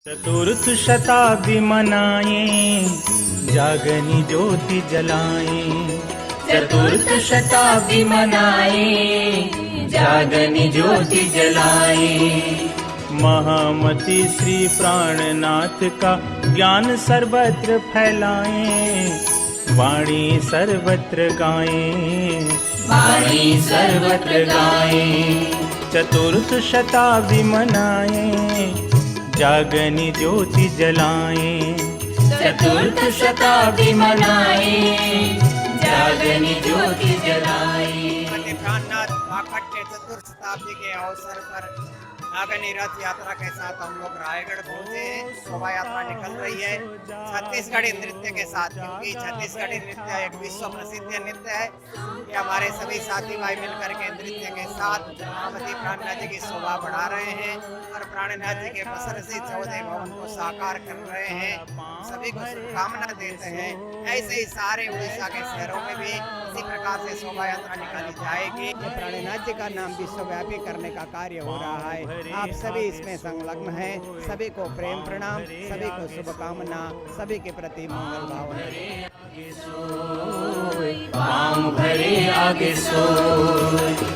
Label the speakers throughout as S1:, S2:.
S1: चतुर्थ शताब्दी मनाए, जागनी ज्योति जलाए। चतुर्थ शताब्दी मनाए, जागनी ज्योति जलाए। महामती श्री प्राणनाथ का ज्ञान सर्वत्र फैलाए, वाणी सर्वत्र गाए, वाणी सर्वत्र गाए। चतुर्थ शताब्दी मनाए, जागनी ज्योति जलाए। चतुर्थ शताब्दी मनाए, जागनी ज्योति जलाए।
S2: प्राणनाथ वाकट चतुर्थ शताब्दी के अवसर पर नागनी रथ यात्रा के साथ हम लोग रायगढ़ पहुंचे हैं। शोभा यात्रा निकल रही है छत्तीसगढ़ी नृत्य के साथ, क्योंकि छत्तीसगढ़ी नृत्य एक विश्व प्रसिद्ध नृत्य है। ये हमारे सभी साथी भाई मिलकर के नृत्य के साथ महामती प्राणनाथ जी की शोभा बढ़ा रहे हैं और प्राणनाथ जी के प्रसन्न से 14 भवन को साकार कर रहे हैं। सभी को शुभकामना देते हैं। ऐसे ही सारे उड़ीसा के शहरों में भी इसी प्रकार से शोभा यात्रा निकाली जाएगी। प्राणनाथ जी का नाम विश्वव्यापी करने का कार्य हो रहा है। आप सभी इसमें संलग्न हैं। सभी को प्रेम प्रणाम, सभी को शुभकामना, सभी के प्रति मंगल भावना।
S1: पाँव भरे आगे सो।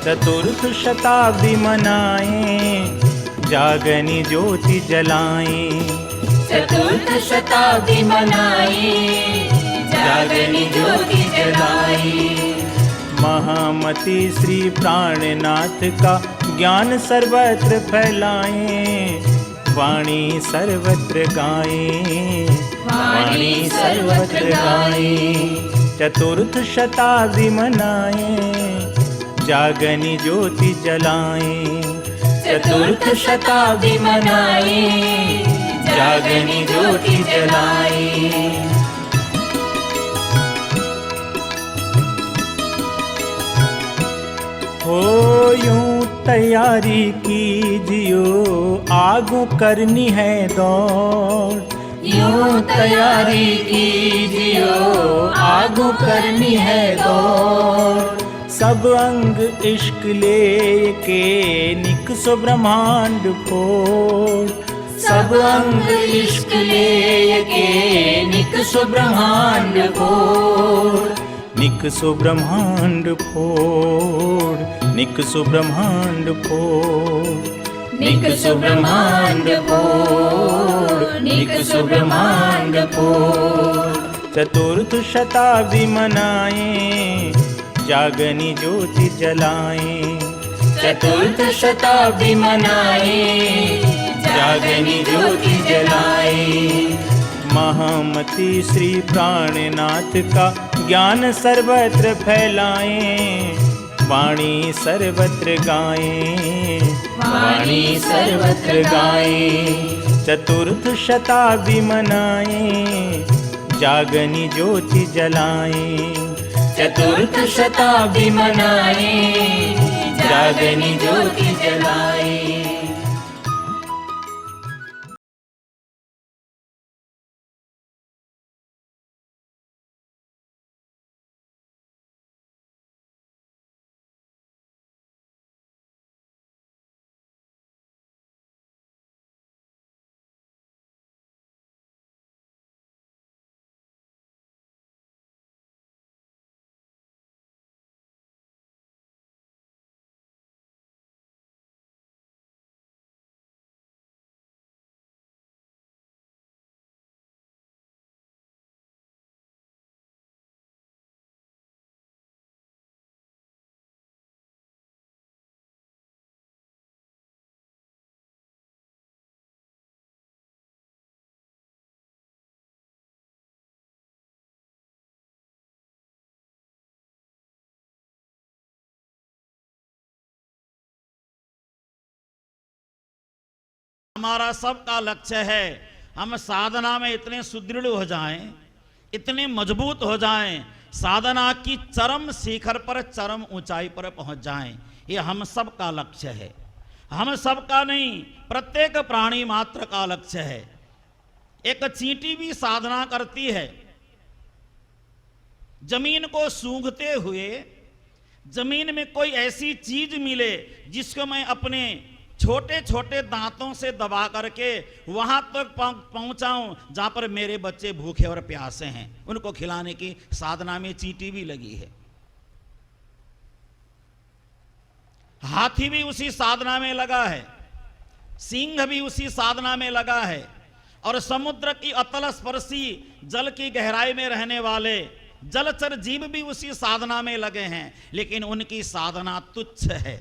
S1: चतुर्थ शताब्दी मनाए, जागनी ज्योति जलाए। चतुर्थ शताब्दी मनाए, जागनी ज्योति जलाए। महामती श्री प्राणनाथ का ज्ञान सर्वत्र फैलाए, वाणी सर्वत्र गाए, वाणी सर्वत्र गाए। चतुर्थ शताब्दी मनाए, जागनी ज्योति जलाए। चतुर्थ शताब्दी मनाए, जागनी ज्योति जलाए। हो यूं तैयारी कीजियो, आगू करनी है दौड़। यूं तैयारी कीजियो, आगू करनी है दौड़। सब अंग इश्क लेके निकसो ब्रह्मांड फोड़। सब अंग इश्क लेके निकसो ब्रह्मांड फोड़। निकसो ब्रह्मांड फोड़, निकसो ब्रह्मांड फोड़। निकसो ब्रह्मांड फोड़, निकसो ब्रह्मांड फोड़। चतुर्थ शताब्दी मनाए, जागनी ज्योति जलाए। चतुर्थ शताब्दी मनाए, जागनी ज्योति जलाए। महामती श्री प्राणनाथ का ज्ञान सर्वत्र फैलाए, वाणी सर्वत्र गाए, वाणी सर्वत्र गाए। चतुर्थ शताब्दी मनाए, जागनी ज्योति जलाए। चतुर्थ शताब्दी मनाए, जागनी ज्योति जलाए।
S3: हमारा सबका लक्ष्य है हम साधना में इतने सुदृढ़ हो जाएं, इतने मजबूत हो जाएं, साधना की चरम शिखर पर, चरम ऊंचाई पर पहुंच जाएं। ये हम सबका लक्ष्य है। हम सबका नहीं, प्रत्येक प्राणी मात्र का लक्ष्य है। एक चींटी भी साधना करती है। जमीन को सूंघते हुए जमीन में कोई ऐसी चीज मिले जिसको मैं अपने छोटे छोटे दांतों से दबा करके वहां तक पहुंचाऊं जहां पर मेरे बच्चे भूखे और प्यासे हैं, उनको खिलाने की साधना में चींटी भी लगी है। हाथी भी उसी साधना में लगा है, सिंह भी उसी साधना में लगा है, और समुद्र की अतल स्पर्शी जल की गहराई में रहने वाले जलचर जीव भी उसी साधना में लगे हैं। लेकिन उनकी साधना तुच्छ है,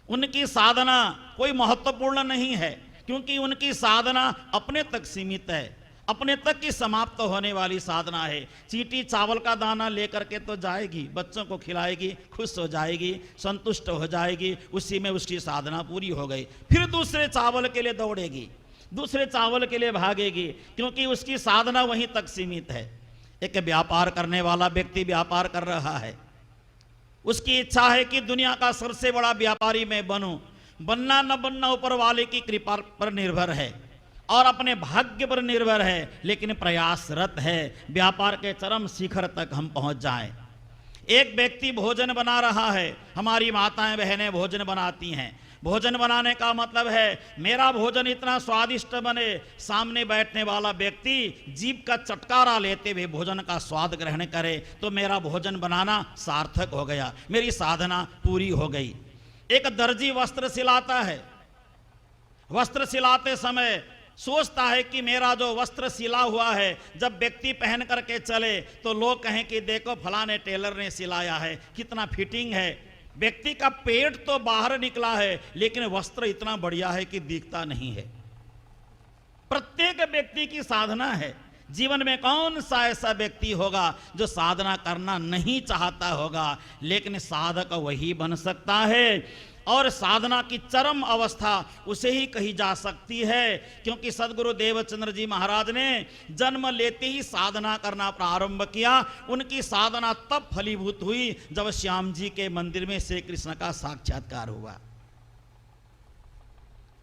S3: उनकी साधना कोई महत्वपूर्ण नहीं है, क्योंकि उनकी साधना अपने तक सीमित है, अपने तक की समाप्त होने वाली साधना है। चींटी चावल का दाना लेकर के तो जाएगी, बच्चों को खिलाएगी, खुश हो जाएगी, संतुष्ट हो जाएगी, उसी में उसकी साधना पूरी हो गई। फिर दूसरे चावल के लिए दौड़ेगी, दूसरे चावल के लिए भागेगी, क्योंकि उसकी साधना वहीं तक सीमित है। एक व्यापार करने वाला व्यक्ति व्यापार कर रहा है, उसकी इच्छा है कि दुनिया का सबसे बड़ा व्यापारी मैं बनूं। बनना न बनना ऊपर वाले की कृपा पर निर्भर है और अपने भाग्य पर निर्भर है, लेकिन प्रयासरत है व्यापार के चरम शिखर तक हम पहुंच जाएं। एक व्यक्ति भोजन बना रहा है, हमारी माताएं बहनें भोजन बनाती हैं। भोजन बनाने का मतलब है मेरा भोजन इतना स्वादिष्ट बने, सामने बैठने वाला व्यक्ति जीभ का चटकारा लेते हुए भोजन का स्वाद ग्रहण करे, तो मेरा भोजन बनाना सार्थक हो गया, मेरी साधना पूरी हो गई। एक दर्जी वस्त्र सिलाता है, वस्त्र सिलाते समय सोचता है कि मेरा जो वस्त्र सिला हुआ है जब व्यक्ति पहन करके चले तो लोग कहें कि देखो फलाने टेलर ने सिलाया है, कितना फिटिंग है। व्यक्ति का पेट तो बाहर निकला है, लेकिन वस्त्र इतना बढ़िया है कि दिखता नहीं है। प्रत्येक व्यक्ति की साधना है। जीवन में कौन सा ऐसा व्यक्ति होगा जो साधना करना नहीं चाहता होगा, लेकिन साधक वही बन सकता है। और साधना की चरम अवस्था उसे ही कही जा सकती है, क्योंकि सदगुरु देवचंद्र जी महाराज ने जन्म लेते ही साधना करना प्रारंभ किया। उनकी साधना तब फलीभूत हुई जब श्याम जी के मंदिर में श्री कृष्ण का साक्षात्कार हुआ।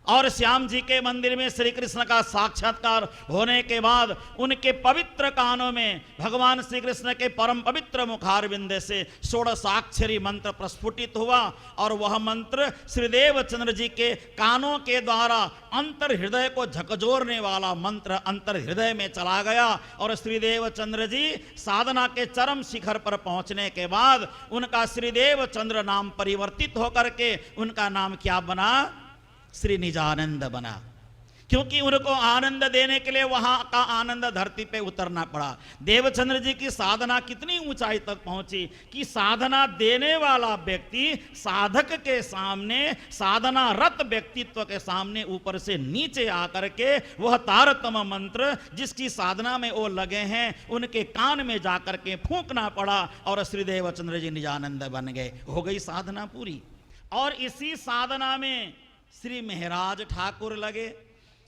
S3: और श्याम जी के मंदिर में श्री कृष्ण का साक्षात्कार होने के बाद उनके पवित्र कानों में भगवान श्री कृष्ण के परम पवित्र मुखारविंद से षोडशाक्षरी मंत्र प्रस्फुटित हुआ, और वह मंत्र श्रीदेव चंद्र जी के कानों के द्वारा अंतर हृदय को झकझोरने वाला मंत्र अंतर हृदय में चला गया। और श्रीदेव चंद्र जी साधना के चरम शिखर पर पहुंचने के बाद उनका श्रीदेव चंद्र नाम परिवर्तित होकर के उनका नाम क्या बना? श्री निजानंद बना, क्योंकि उनको आनंद देने के लिए वहां का आनंद धरती पे उतरना पड़ा। देवचंद्र जी की साधना कितनी ऊंचाई तक पहुंची कि साधना देने वाला व्यक्ति साधक के सामने, साधना रत व्यक्तित्व के सामने ऊपर से नीचे आकर के वह तारतम मंत्र जिसकी साधना में वो लगे हैं उनके कान में जाकर के फूंकना पड़ा, और श्री देवचंद्र जी निजानंद बन गए। हो गई साधना पूरी। और इसी साधना में श्री महाराज ठाकुर लगे।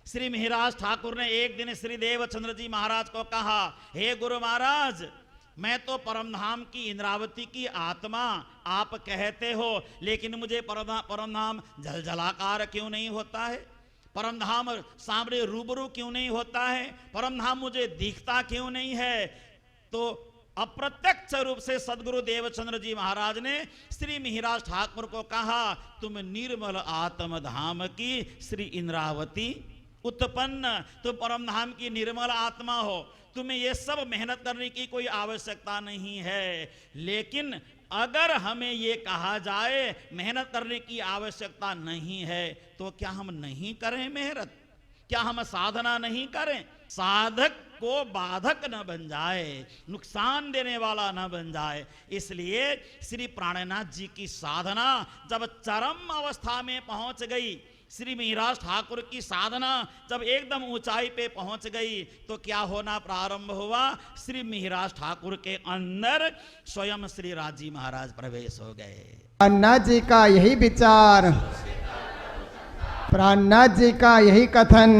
S3: श्री महाराज ठाकुर ने एक दिन श्री देवचंद्र जी महाराज को कहा, हे गुरु महाराज, मैं तो परमधाम की इंद्रावती की आत्मा आप कहते हो, लेकिन मुझे परमधाम जलजलाकार क्यों नहीं होता है? परमधाम सामने रूबरू क्यों नहीं होता है? परमधाम मुझे दिखता क्यों नहीं है? तो अप्रत्यक्ष रूप से सदगुरु देवचंद्र जी महाराज ने श्री महाराज ठाकुर को कहा, तुम निर्मल आत्म धाम की श्री इंद्रावती उत्पन्न, तुम परम धाम की निर्मल आत्मा हो, तुम्हें ये सब मेहनत करने की कोई आवश्यकता नहीं है। लेकिन अगर हमें ये कहा जाए मेहनत करने की आवश्यकता नहीं है, तो क्या हम नहीं करें मेहनत? क्या हम साधना नहीं करें? साधक को बाधक न बन जाए, नुकसान देने वाला न बन जाए। इसलिए श्री प्राणनाथ जी की साधना जब चरम अवस्था में पहुंच गई, श्री महाराज ठाकुर की साधना जब एकदम ऊंचाई पे पहुंच गई, तो क्या होना प्रारंभ हुआ? श्री महाराज ठाकुर के अंदर स्वयं श्री राजी महाराज प्रवेश हो गए।
S4: प्राणनाथ जी का यही विचार, प्राणनाथ जी का यही कथन,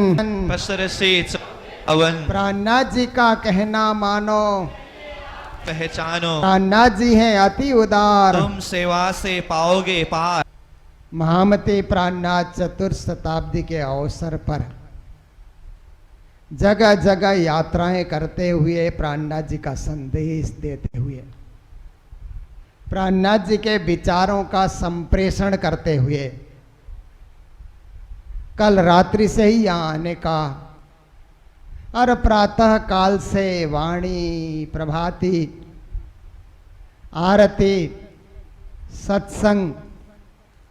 S4: प्राणनाथ जी का कहना मानो,
S5: पहचानो,
S4: प्राणनाथ जी हैं अति उदार,
S5: तुम सेवा से पाओगे पार।
S4: महामती प्राणनाथ चतुर्थ शताब्दी के अवसर पर जगह जगह यात्राएं करते हुए, प्राणनाथ जी का संदेश देते हुए, प्राणनाथ जी के विचारों का संप्रेषण करते हुए कल रात्रि से ही यहाँ आने का, और प्रातः काल से वाणी, प्रभाती, आरती, सत्संग,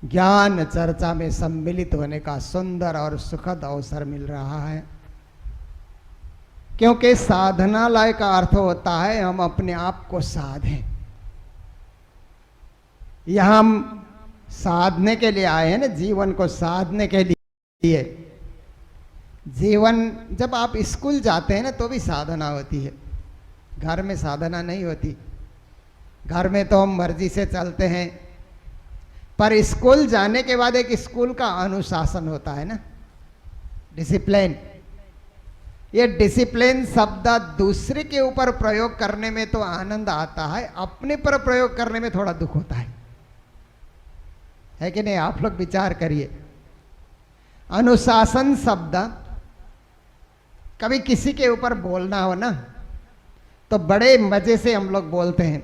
S4: ज्ञान चर्चा में सम्मिलित होने का सुंदर और सुखद अवसर मिल रहा है। क्योंकि साधनालय का अर्थ होता है हम अपने आप को साधें। यहां हम साधने के लिए आए हैं ना, जीवन को साधने के लिए। जीवन, जब आप स्कूल जाते हैं ना तो भी साधना होती है, घर में साधना नहीं होती। घर में तो हम मर्जी से चलते हैं, पर स्कूल जाने के बाद एक स्कूल का अनुशासन होता है ना, डिसिप्लिन। ये डिसिप्लिन शब्द दूसरे के ऊपर प्रयोग करने में तो आनंद आता है, अपने पर प्रयोग करने में थोड़ा दुख होता है कि नहीं? आप लोग विचार करिए। अनुशासन शब्द कभी किसी के ऊपर बोलना हो ना तो बड़े मजे से हम लोग बोलते हैं,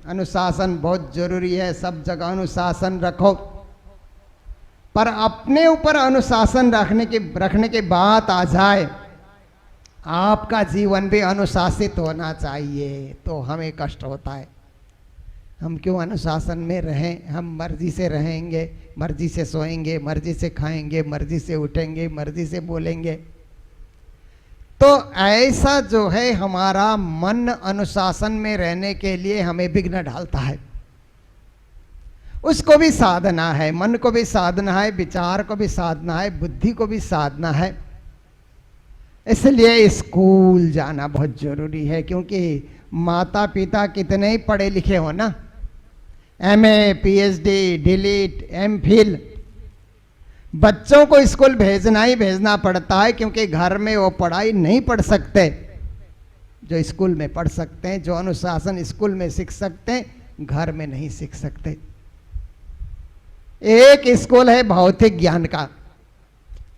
S4: अनुशासन बहुत जरूरी है, सब जगह अनुशासन रखो। पर अपने ऊपर अनुशासन रखने की बात आ जाए, आपका जीवन भी अनुशासित होना चाहिए, तो हमें कष्ट होता है। हम क्यों अनुशासन में रहें? हम मर्जी से रहेंगे, मर्जी से सोएंगे, मर्जी से खाएंगे, मर्जी से उठेंगे, मर्जी से बोलेंगे। तो ऐसा जो है हमारा मन अनुशासन में रहने के लिए हमें विघ्न डालता है। उसको भी साधना है, मन को भी साधना है, विचार को भी साधना है, बुद्धि को भी साधना है। इसलिए स्कूल जाना बहुत जरूरी है। क्योंकि माता पिता कितने ही पढ़े लिखे हो ना, एमए, पीएचडी, डीलिट, एमफिल, बच्चों को स्कूल भेजना ही भेजना पड़ता है। क्योंकि घर में वो पढ़ाई नहीं पढ़ सकते जो स्कूल में पढ़ सकते हैं, जो अनुशासन स्कूल में सीख सकते हैं घर में नहीं सीख सकते। एक स्कूल है भौतिक ज्ञान का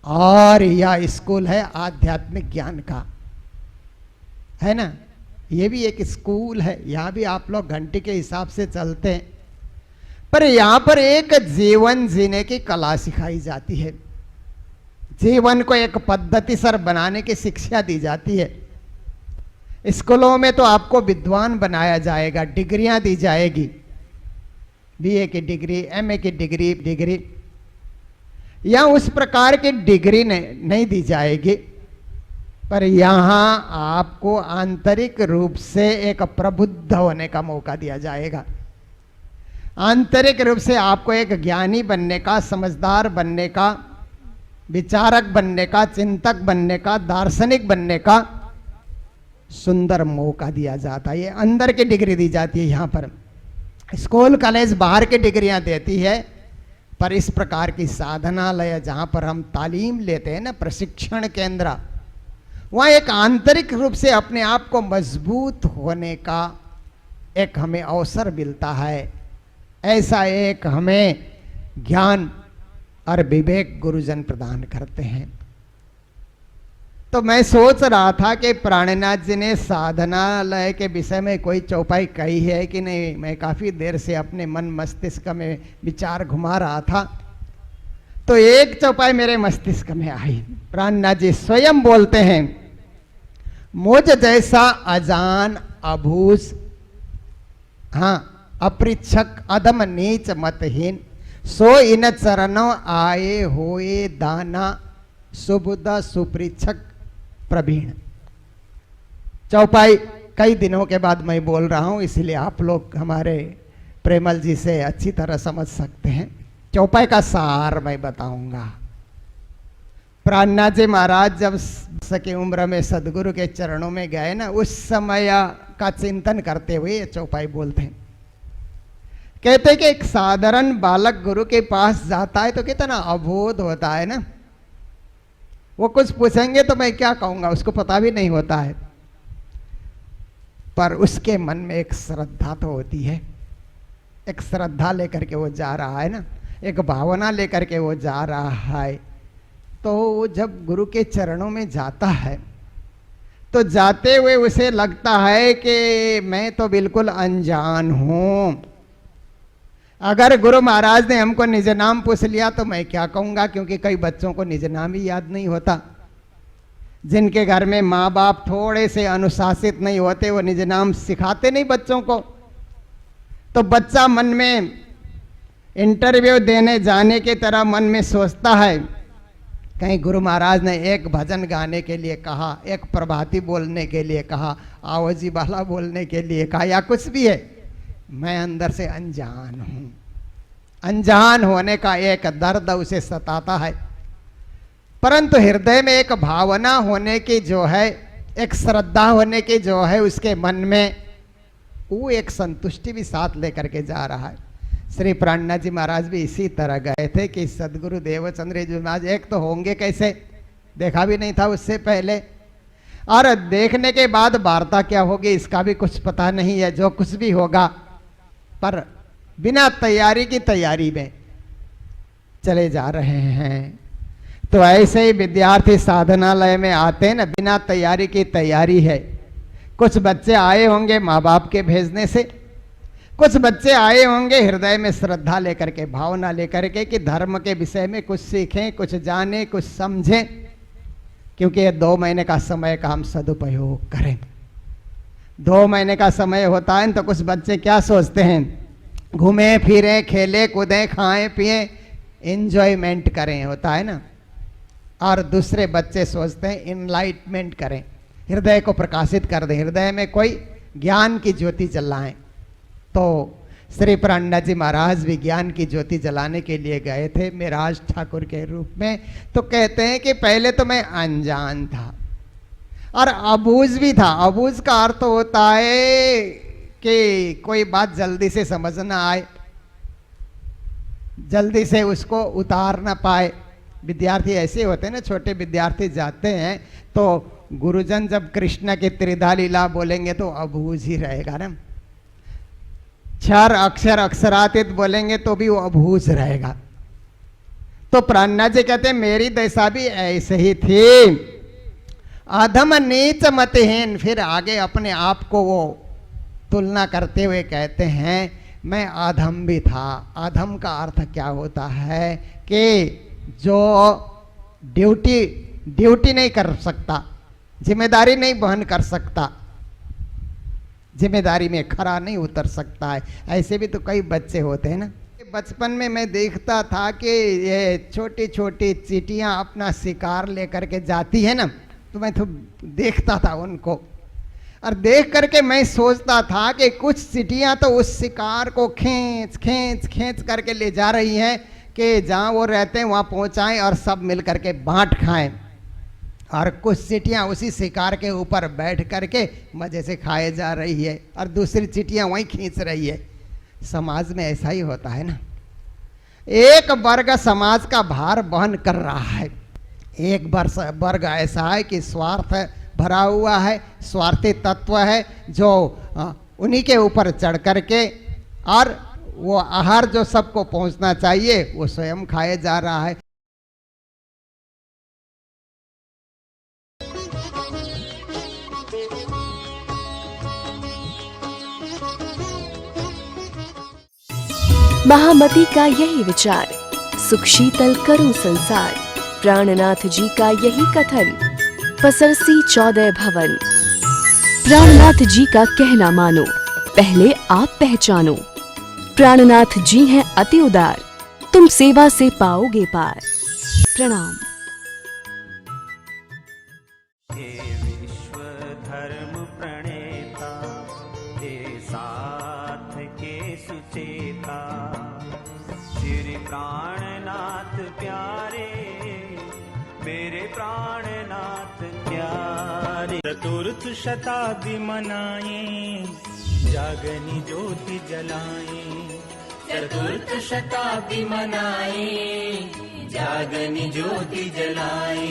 S4: और यह स्कूल है आध्यात्मिक ज्ञान का, है ना? ये भी एक स्कूल है, यहां भी आप लोग घंटे के हिसाब से चलते हैं, पर यहां पर एक जीवन जीने की कला सिखाई जाती है। जीवन को एक पद्धतिसर बनाने की शिक्षा दी जाती है। स्कूलों में तो आपको विद्वान बनाया जाएगा, डिग्रियां दी जाएगी, बीए की डिग्री, एमए की डिग्री या उस प्रकार की डिग्री नहीं दी जाएगी। पर यहां आपको आंतरिक रूप से एक प्रबुद्ध होने का मौका दिया जाएगा। आंतरिक रूप से आपको एक ज्ञानी बनने का, समझदार बनने का, विचारक बनने का, चिंतक बनने का, दार्शनिक बनने का सुंदर मौका दिया जाता है। ये अंदर की डिग्री दी जाती है। यहाँ पर स्कूल कॉलेज बाहर की डिग्रियां देती है, पर इस प्रकार की साधनालय जहाँ पर हम तालीम लेते हैं ना, प्रशिक्षण केंद्र, वहाँ एक आंतरिक रूप से अपने आप को मजबूत होने का एक हमें अवसर मिलता है। ऐसा एक हमें ज्ञान और विवेक गुरुजन प्रदान करते हैं। तो मैं सोच रहा था कि प्राणनाथ जी ने साधनालय के विषय में कोई चौपाई कही है कि नहीं। मैं काफ़ी देर से अपने मन मस्तिष्क में विचार घुमा रहा था, तो एक चौपाई मेरे मस्तिष्क में आई। प्राणनाथ जी स्वयं बोलते हैं, मुझ जैसा अजान अभूस, हाँ, अपृच्छक अदम नीच मतहीन, सो इन चरणों आए होए दाना, सुबुद सुपृच्छक प्रवीण। चौपाई कई दिनों के बाद मैं बोल रहा हूं, इसलिए आप लोग हमारे प्रेमल जी से अच्छी तरह समझ सकते हैं। चौपाई का सार मैं बताऊंगा। प्राणनाथ जी महाराज जब सके उम्र में सदगुरु के चरणों में गए ना, उस समय का चिंतन करते हुए ये चौपाई बोलते हैं। कहते कि एक साधारण बालक गुरु के पास जाता है तो कितना अबोध होता है ना। वो कुछ पूछेंगे तो मैं क्या कहूंगा, उसको पता भी नहीं होता है, पर उसके मन में एक श्रद्धा तो होती है। एक श्रद्धा लेकर के वो जा रहा है ना, एक भावना लेकर के वो जा रहा है। तो जब गुरु के चरणों में जाता है तो जाते हुए उसे लगता है कि मैं तो बिल्कुल अनजान हूं, अगर गुरु महाराज ने हमको निज नाम पूछ लिया तो मैं क्या कहूंगा, क्योंकि कई बच्चों को निज नाम ही याद नहीं होता। जिनके घर में माँ बाप थोड़े से अनुशासित नहीं होते, वो निज नाम सिखाते नहीं बच्चों को। तो बच्चा मन में इंटरव्यू देने जाने की तरह मन में सोचता है, कहीं गुरु महाराज ने एक भजन गाने के लिए कहा, एक प्रभाती बोलने के लिए कहा, आवजी बाला बोलने के लिए कहा, या कुछ भी है। मैं अंदर से अनजान हूं। अनजान होने का एक दर्द उसे सताता है, परंतु हृदय में एक भावना होने की जो है, एक श्रद्धा होने की जो है उसके मन में, वो एक संतुष्टि भी साथ लेकर के जा रहा है। श्री प्राणनाथ जी महाराज भी इसी तरह गए थे कि सदगुरु देवचंद्र जी महाराज एक तो होंगे कैसे, देखा भी नहीं था उससे पहले, और देखने के बाद वार्ता क्या होगी इसका भी कुछ पता नहीं है। जो कुछ भी होगा, पर बिना तैयारी की तैयारी में चले जा रहे हैं। तो ऐसे ही विद्यार्थी साधनालय में आते हैं ना, बिना तैयारी की तैयारी है। कुछ बच्चे आए होंगे माँ बाप के भेजने से, कुछ बच्चे आए होंगे हृदय में श्रद्धा लेकर के, भावना लेकर के कि धर्म के विषय में कुछ सीखें, कुछ जानें, कुछ समझें, क्योंकि ये 2 महीने का समय का हम सदुपयोग करें। 2 महीने का समय होता है तो कुछ बच्चे क्या सोचते हैं, घूमें फिरें, खेलें कूदें, खाएं पिएं, एंजॉयमेंट करें, होता है ना। और दूसरे बच्चे सोचते हैं इनलाइटमेंट करें, हृदय को प्रकाशित कर दें, हृदय में कोई ज्ञान की ज्योति जलाएं। तो श्री प्राणनाथ जी महाराज भी ज्ञान की ज्योति जलाने के लिए गए थे मेराज ठाकुर के रूप में। तो कहते हैं कि पहले तो मैं अनजान था और अबूझ भी था। अबूझ का अर्थ होता है कि कोई बात जल्दी से समझ ना आए, जल्दी से उसको उतार ना पाए। विद्यार्थी ऐसे होते हैं ना, छोटे विद्यार्थी जाते हैं तो गुरुजन जब कृष्ण की त्रिधा लीला बोलेंगे तो अबूझ ही रहेगा ना, क्षर अक्षर अक्षरातीत बोलेंगे तो भी वो अबूझ रहेगा। तो प्राणनाथ जी कहते हैं मेरी दशा भी ऐसे ही थी, अधम नीच मतहीन। फिर आगे अपने आप को वो तुलना करते हुए कहते हैं मैं अधम भी था। अधम का अर्थ क्या होता है कि जो ड्यूटी नहीं कर सकता, जिम्मेदारी नहीं वहन कर सकता, जिम्मेदारी में खरा नहीं उतर सकता है। ऐसे भी तो कई बच्चे होते हैं ना। बचपन में मैं देखता था कि ये छोटी छोटी चींटियां अपना शिकार लेकर के जाती है ना, तो मैं तो देखता था उनको, और देख करके मैं सोचता था कि कुछ चींटियां तो उस शिकार को खींच खींच खींच करके ले जा रही हैं कि जहाँ वो रहते हैं वहाँ पहुँचाएं और सब मिल करके बांट खाएं, और कुछ चींटियां उसी शिकार के ऊपर बैठ करके मजे से खाए जा रही है और दूसरी चींटियां वहीं खींच रही है। समाज में ऐसा ही होता है ना, एक वर्ग समाज का भार वहन कर रहा है, एक वर्ग ऐसा है कि स्वार्थ भरा हुआ है, स्वार्थी तत्व है जो उन्हीं के ऊपर चढ़ करके, और वो आहार जो सबको पहुंचना चाहिए वो स्वयं खाए जा रहा है।
S6: महामती का यही विचार, सुख शीतल करो संसार। प्राणनाथ जी का यही कथन, पसरसी 14 भवन। प्राणनाथ जी का कहना मानो, पहले आप पहचानो। प्राणनाथ जी हैं अति उदार, तुम सेवा से पाओगे पार। प्रणाम।
S1: हे विश्व धर्म प्रणेता, हे साथ के सुचेता, श्री प्राणनाथ प्यारे, मेरे प्राणनाथ प्यारे। चतुर्थ शताब्दी मनाए, जागनी ज्योति जलाए। चतुर्थ शताब्दी मनाए, जागनी ज्योति जलाए।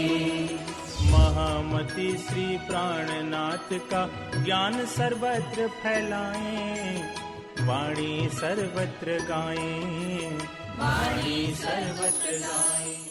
S1: महामती श्री प्राणनाथ का ज्ञान सर्वत्र फैलाएं, वाणी सर्वत्र गाएं, वाणी सर्वत्र गाएं।